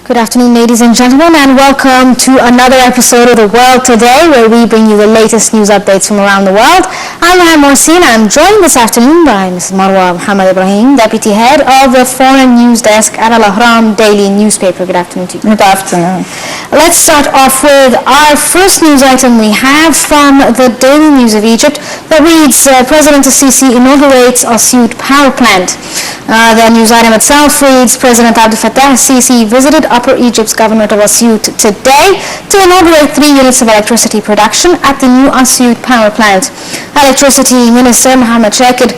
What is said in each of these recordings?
Good afternoon, ladies and gentlemen, and welcome to another episode of The World Today, where we bring you the latest news updates from around the world. I'm Mohsin. I'm joined this afternoon by Mrs. Marwa Ibrahim, Deputy Head of the Foreign News Desk at Al-Ahram Daily Newspaper. Good afternoon to you. Good afternoon. Let's start off with our first news item we have from the Daily News of Egypt that reads, President Sisi inaugurates Asyut power plant. The news item itself reads, President Abdel Fattah Sisi visited Upper Egypt's Governorate of Asyut today to inaugurate 3 units of electricity production at the new Asyut power plant. Electricity Minister Mahmoud Shakir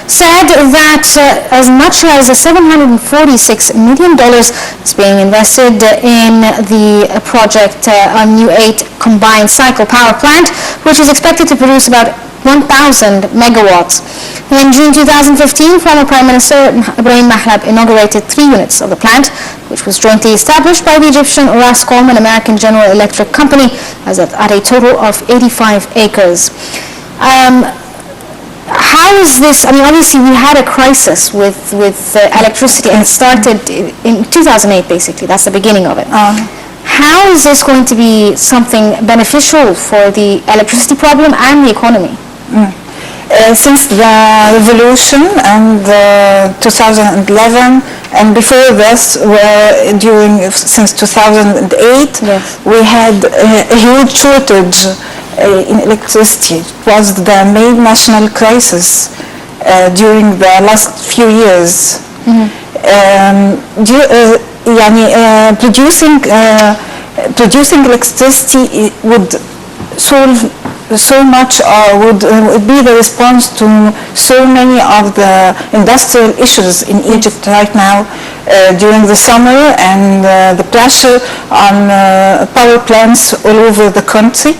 said that as much as $746 million is being invested in the project, a new 8 combined cycle power plant, which is expected to produce about 1,000 megawatts. In June 2015, former Prime Minister Ibrahim inaugurated 3 units of the plant, which was jointly established by the Egyptian Orascom and American General Electric Company at a total of 85 acres. How is this? I mean, obviously we had a crisis with electricity, and it started in 2008, basically. That's the beginning of it. How is this going to be something beneficial for the electricity problem and the economy? Since the revolution and 2011 and before this, since 2008, yes, we had a huge shortage in electricity. It was the main national crisis during the last few years. Producing electricity would solve so much, would be the response to so many of the industrial issues in Egypt right now during the summer, and the pressure on power plants all over the country.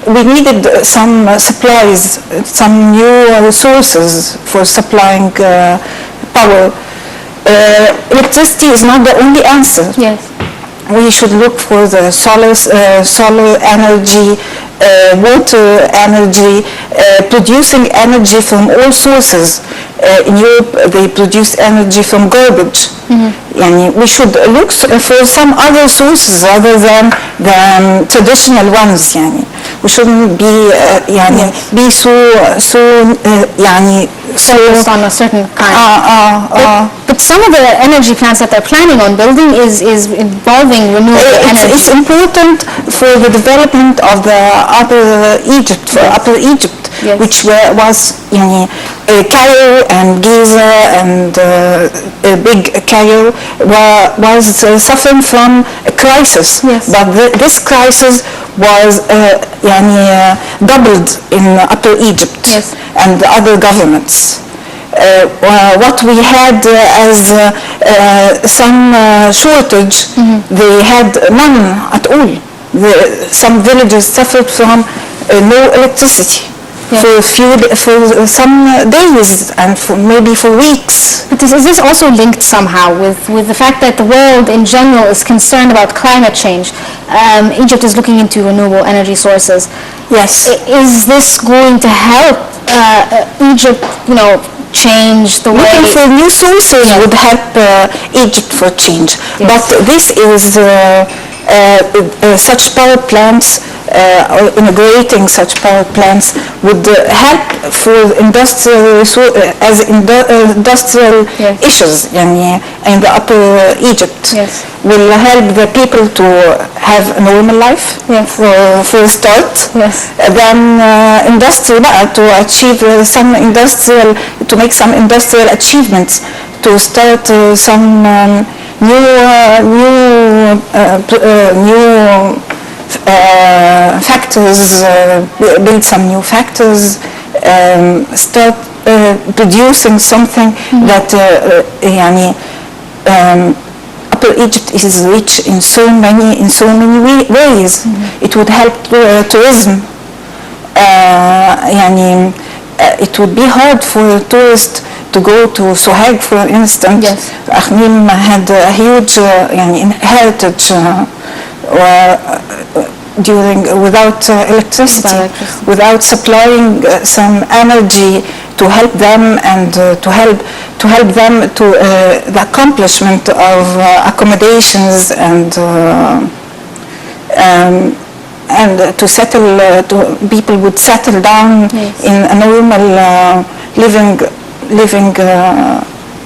We needed some supplies, some new sources for supplying power. Electricity is not the only answer. Yes. We should look for the solar energy, water energy, producing energy from all sources. In Europe, they produce energy from garbage. We should look for some other sources other than the traditional ones. We shouldn't be focused on a certain kind. But some of the energy plants that they're planning on building is involving renewable energy. It's important for the development of the Upper Egypt, yes, which was Cairo and Giza and big Cairo was suffering from a crisis. Yes. But this crisis was doubled in Upper Egypt, yes, and other governments. What we had as some shortage, they had none at all. Some villages suffered from no electricity. Yes, for some days and maybe for weeks. But is this also linked somehow with the fact that the world in general is concerned about climate change? Egypt is looking into renewable energy sources. Yes. Is this going to help Egypt, change the way? Looking for new sources would help Egypt for change. Yes. But this is such power plants, or integrating such power plants would help for industrial yes, issues in the Upper Egypt. Yes. Will help the people to have a normal life, yes, for a start. Yes. Then industry to achieve to make some industrial achievements, to start some new factories, build some new factories, start producing something that Upper Egypt is rich in so many ways. It would help tourism. It would be hard for a tourist to go to Sohag, for instance. Yes. Ahmim had a huge heritage without electricity, without supplying some energy to help them and to help them to the accomplishment of accommodations and to settle, people would settle down in a normal living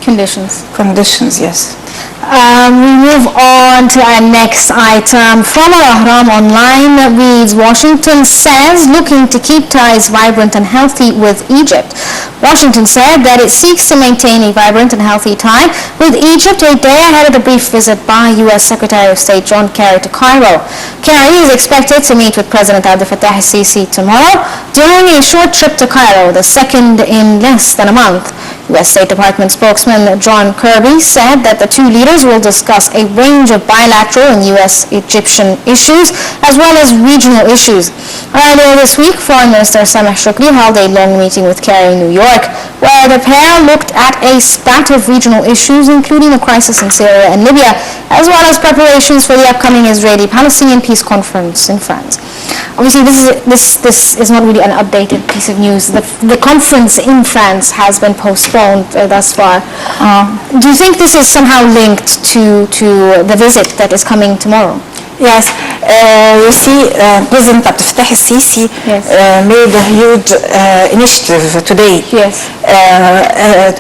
conditions. Yes. We move on to our next item. From Al-Ahram Online reads, Washington says looking to keep ties vibrant and healthy with Egypt. Washington said that it seeks to maintain a vibrant and healthy tie with Egypt a day ahead of the brief visit by U.S. Secretary of State John Kerry to Cairo. Kerry is expected to meet with President Abdel Fattah al-Sisi tomorrow during a short trip to Cairo, the second in less than a month. U.S. State Department spokesman John Kirby said that the two leaders will discuss a range of bilateral and U.S.-Egyptian issues as well as regional issues. Earlier this week, Foreign Minister Sameh Shoukry held a long meeting with Kerry in New York, where the pair looked at a spat of regional issues, including the crisis in Syria and Libya, as well as preparations for the upcoming Israeli-Palestinian peace conference in France. Obviously, this is not really an updated piece of news. The conference in France has been postponed thus far. Do you think this is somehow linked to the visit that is coming tomorrow? Yes, you see, President Abdel Fattah al-Sisi made a huge initiative today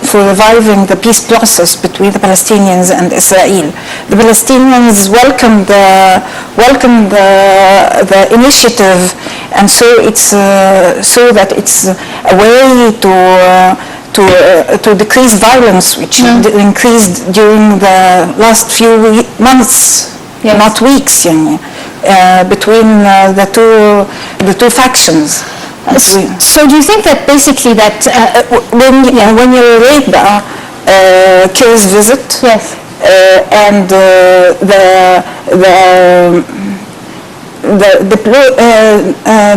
for reviving the peace process between the Palestinians and Israel. The Palestinians welcomed the initiative, and so it's so that it's a way to decrease violence, which increased during the last few months. Not weeks, between the two factions. So do you think that basically that when you read Kerry's visit and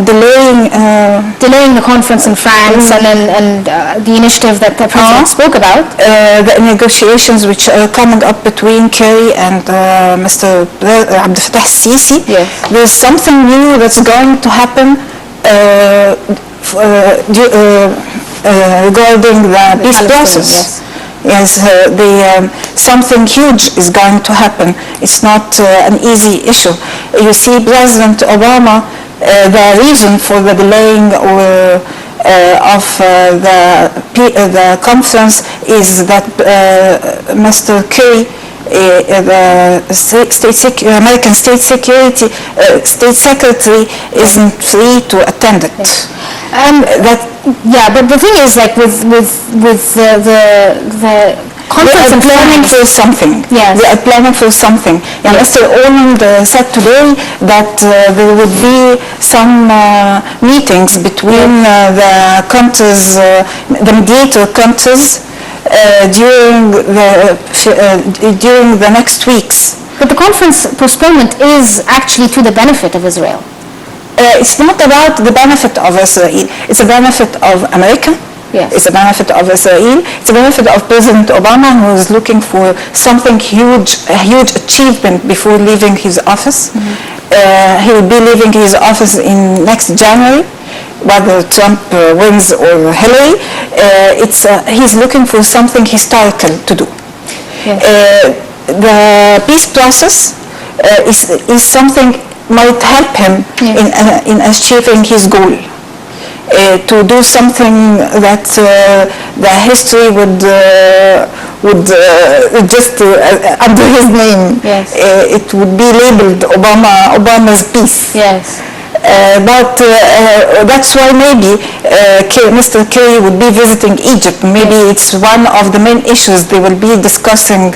delaying the conference in France and the initiative that the president spoke about, the negotiations which are coming up between Kerry and Mr. Abdel Fattah al-Sisi, there's something new that's going to happen regarding the peace process. Yes, something huge is going to happen. It's not an easy issue. You see, President Obama, the reason for the delaying of the conference is that Mr. Kerry, the American State Secretary, isn't free to attend it. But the thing is, like with the conference they are planning for something. Yes. They are planning for something. Mr. Oland said today that there would be some meetings between the countries, the mediator countries, during the next weeks. But the conference postponement is actually to the benefit of Israel. It's not about the benefit of Israel. It's a benefit of America. Yes. It's a benefit of Israel. It's a benefit of President Obama, who is looking for something huge, a huge achievement before leaving his office. He will be leaving his office in next January, whether Trump wins or Hillary. He's looking for something historical to do. Yes. The peace process is something might help him in achieving his goal. To do something that the history would just under his name. Yes. It would be labeled Obama's peace. Yes. But that's why maybe Mr. Kerry would be visiting Egypt. Maybe it's one of the main issues they will be discussing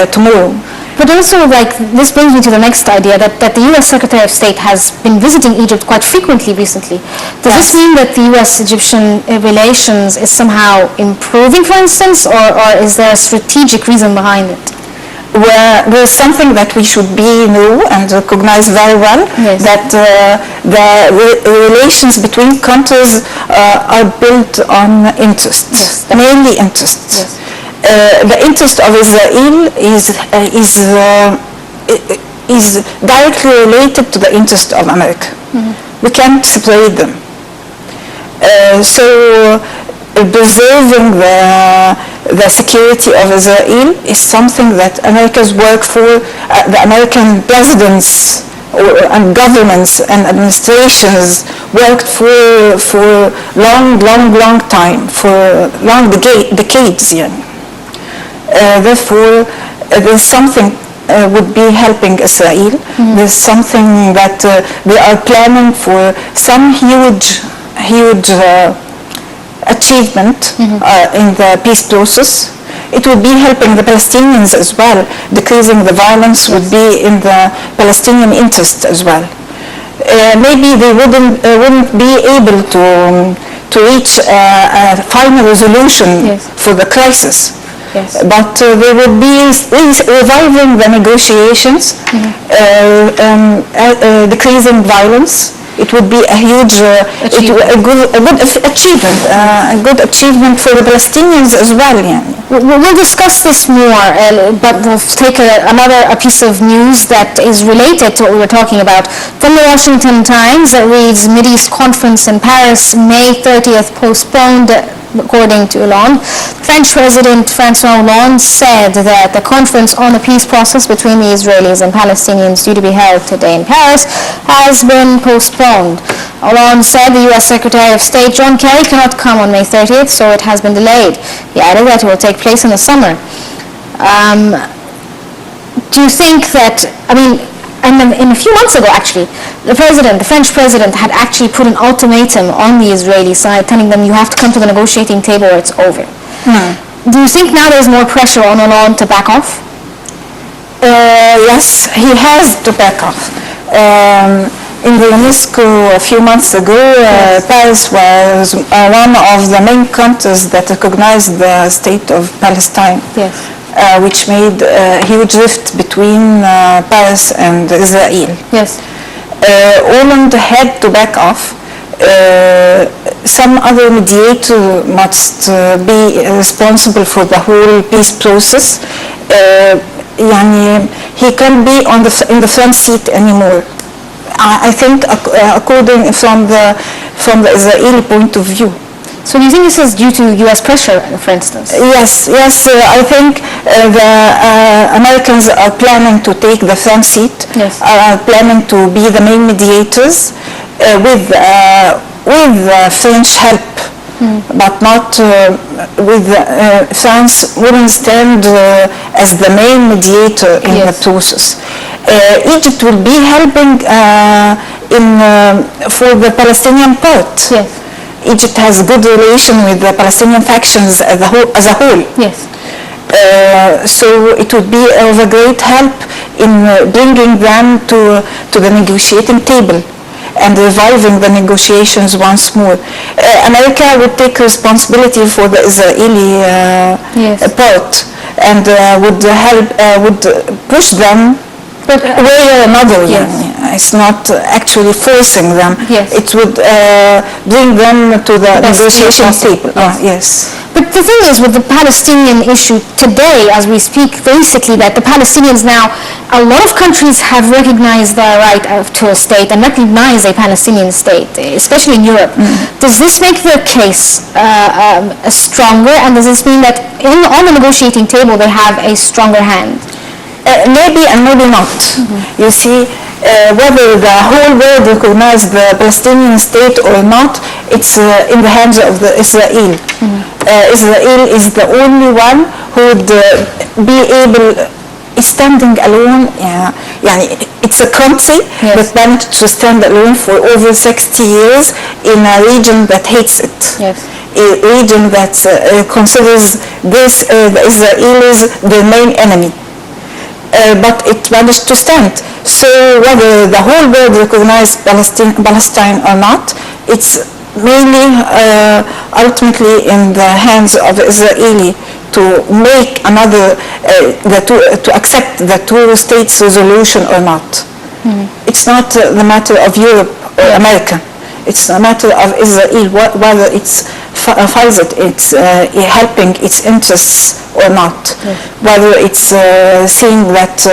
tomorrow. But also, like, this brings me to the next idea that the U.S. Secretary of State has been visiting Egypt quite frequently recently. Does this mean that the U.S.-Egyptian relations is somehow improving, for instance, or is there a strategic reason behind it? Well, there's something that we should know and recognize very well, that the relations between countries are built on interest, mainly interest. Yes. The interest of Israel is directly related to the interest of America. We can't separate them. So preserving the security of Israel is something that America's work for. The American presidents and governments and administrations worked for long time, for long decades. Therefore, there's something would be helping Israel. There's something that they are planning for, some huge achievement in the peace process. It would be helping the Palestinians as well. Decreasing the violence would be in the Palestinian interest as well. Maybe they wouldn't be able to reach a final resolution for the crisis. Yes. But they would be reviving the negotiations, decreasing violence. It would be a huge, a good achievement for the Palestinians as well. We'll discuss this more, but we'll take another piece of news that is related to what we were talking about. From the Washington Times, it reads, Mideast Conference in Paris, May 30th postponed. According to Hollande, French President François Hollande said that the conference on the peace process between the Israelis and Palestinians due to be held today in Paris has been postponed. Hollande said the U.S. Secretary of State John Kerry cannot come on May 30th, so it has been delayed. He added that it will take place in the summer. Do you think that, and in a few months ago, actually, the French president, had actually put an ultimatum on the Israeli side, telling them you have to come to the negotiating table or it's over. Do you think now there's more pressure on Hollande to back off? Yes, he has to back off. In the UNESCO a few months ago, Paris was one of the main countries that recognized the state of Palestine. Yes. Which made a huge rift between Paris and Israel. Yes. Hollande had to back off. Some other mediator must be responsible for the whole peace process. He can't be in the front seat anymore. I think, according from the Israeli point of view. So do you think this is due to U.S. pressure, for instance? Yes. I think the Americans are planning to take the front seat, are planning to be the main mediators with French help, but not with France wouldn't stand as the main mediator in the process. Egypt will be helping for the Palestinian part. Yes. Egypt has good relation with the Palestinian factions as a whole. Yes. So it would be of a great help in bringing them to the negotiating table and reviving the negotiations once more. America would take responsibility for the Israeli part and would push them way or another. It's not actually forcing them. It would bring them to the negotiation table. Yes. But the thing is, with the Palestinian issue today, as we speak, basically that the Palestinians now, a lot of countries have recognized their right to a state and recognize a Palestinian state, especially in Europe. Does this make the case stronger, and does this mean that on the negotiating table they have a stronger hand? Maybe and maybe not. You see, whether the whole world recognizes the Palestinian state or not, it's in the hands of Israel. Israel is the only one who would be able, standing alone. It's a country that managed to stand alone for over 60 years in a region that hates it. A region that considers the Israelis their main enemy. But it managed to stand. So whether the whole world recognizes Palestine or not, it's mainly ultimately in the hands of Israeli to make another, to accept the two states resolution or not. It's not the matter of Europe or America. It's a matter of Israel, whether it's helping its interests or not, whether it's seeing that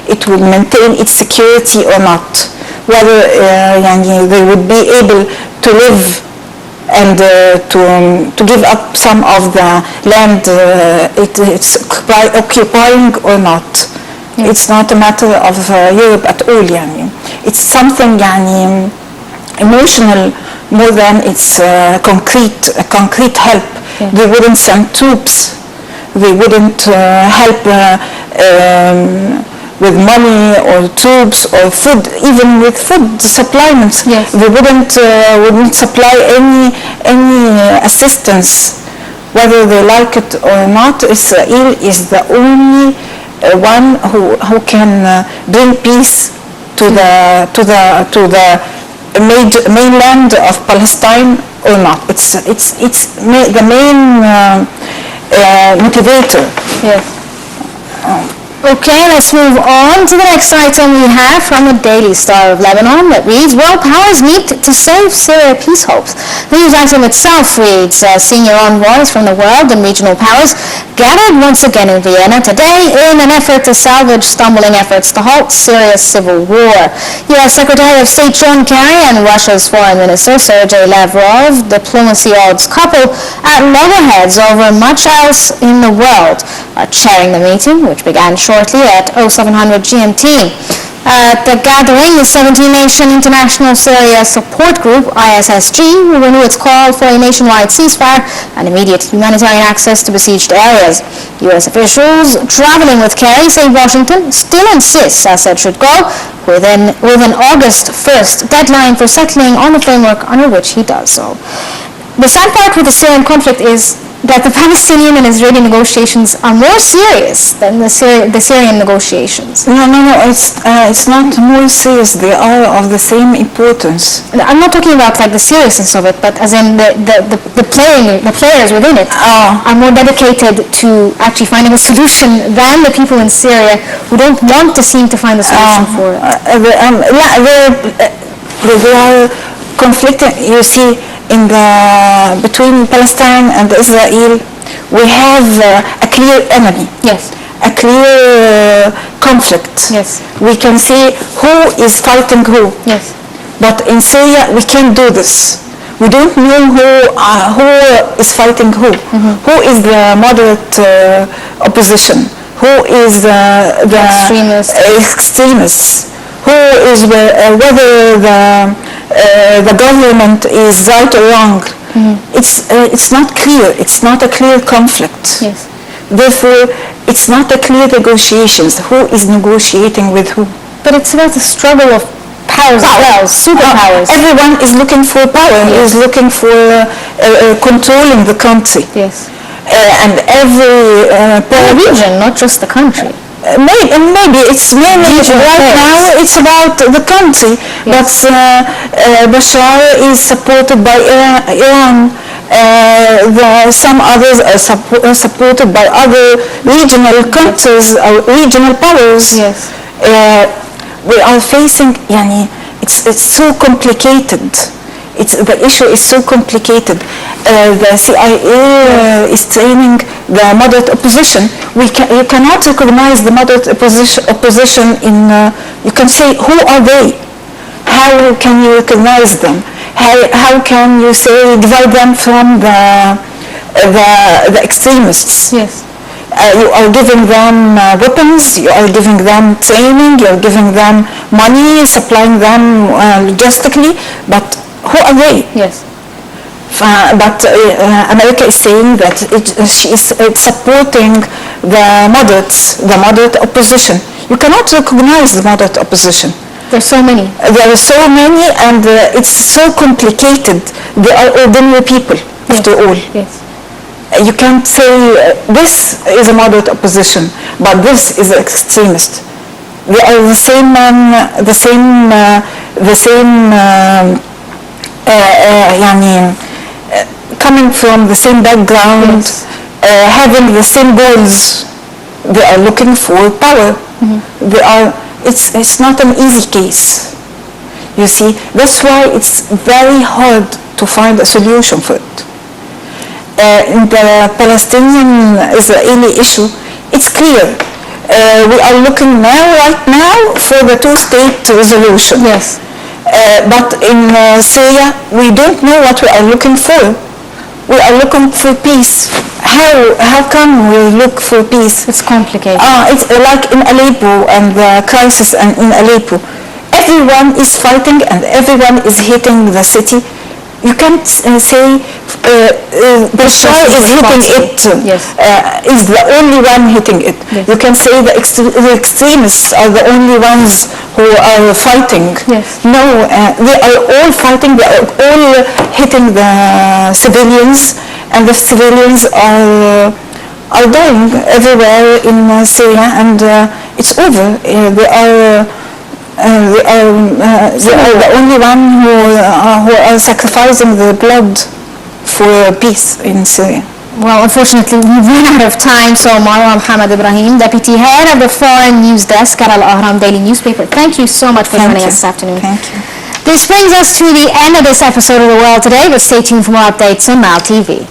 it will maintain its security or not, whether they would be able to live and to give up some of the land it's occupying or not. It's not a matter of Europe at all. يعني. It's something يعني emotional more than it's concrete help. They wouldn't send troops. They wouldn't help with money or troops or food, even with food supplements. They wouldn't supply any assistance, whether they like it or not. Israel is the only one who can bring peace to the mainland of Palestine or not. It's the main motivator. Yes. Okay, let's move on to the next item we have from the Daily Star of Lebanon that reads, World powers meet to save Syria peace hopes. The news item itself reads, senior envoys from the world and regional powers gathered once again in Vienna today in an effort to salvage stumbling efforts to halt Syria's civil war. U.S. Secretary of State John Kerry and Russia's Foreign Minister Sergei Lavrov, diplomacy odds couple at loggerheads over much else in the world, are chairing the meeting, which began shortly at 0700 GMT. At the gathering, the 17-nation International Syria Support Group, ISSG, will renew its call for a nationwide ceasefire and immediate humanitarian access to besieged areas. U.S. officials traveling with Kerry say Washington still insists Assad should go with an August 1st deadline for settling on the framework under which he does so. The sad part with the Syrian conflict is that the Palestinian and Israeli negotiations are more serious than the Syrian negotiations. No, it's not more serious. They are of the same importance. I'm not talking about like the seriousness of it, but as in the players within it are more dedicated to actually finding a solution than the people in Syria who don't want to seem to find a solution for it. They are conflicting. You see, between Palestine and Israel, we have a clear enemy. Yes. A clear conflict. Yes. We can see who is fighting who. Yes. But in Syria, we can't do this. We don't know who is fighting who. Mm-hmm. Who is the moderate opposition? Who is the extremists? Who is whether the government is right or wrong. Mm-hmm. It's not clear. It's not a clear conflict. Yes. Therefore, it's not a clear negotiations. Who is negotiating with who? But it's about the struggle of powers as well, superpowers. Everyone is looking for power. Yes. Is looking for controlling the country. Yes. And every the region, not just the country. Maybe it's mainly right now it's about the country. Yes. But Bashar is supported by Iran. Some others are supported by other regional countries or regional powers. Yes. We are facing, it's so complicated. The issue is so complicated. The CIA is training the moderate opposition. You cannot recognize the moderate opposition in. You can say, who are they? How can you recognize them? How can you say divide them from the extremists? Yes. You are giving them weapons. You are giving them training. You are giving them money, supplying them logistically, but who are they? Yes. But America is saying that it's supporting the moderate opposition. You cannot recognize the moderate opposition. There's so many. There are so many, and it's so complicated. They are ordinary people, after all. Yes. You can't say this is a moderate opposition, but this is an extremist. They are the same coming from the same background, yes. Having the same goals. They are looking for power. Mm-hmm. It's not an easy case. You see, that's why it's very hard to find a solution for it. In the Palestinian-Israeli issue, it's clear. We are looking right now for the two-state resolution. Yes. But in Syria, we don't know what we are looking for. We are looking for peace. How come we look for peace? It's complicated. It's like in Aleppo and the crisis in Aleppo. Everyone is fighting and everyone is hitting the city. You can't say Bashar is hitting it, yes. Is the only one hitting it. Yes. You can say the extremists are the only ones who are fighting. Yes. No, they are all fighting, they are all hitting the civilians, and the civilians are dying everywhere in Syria, and it's over. They are the only one who are sacrificing the blood for peace in Syria. Well, unfortunately, we've run out of time, so Marwa Muhammad Ibrahim, Deputy Head of the Foreign News Desk at Al-Ahram Daily Newspaper, thank you so much for joining us this afternoon. Thank you. This brings us to the end of this episode of The World Today, but stay tuned for more updates on Now TV.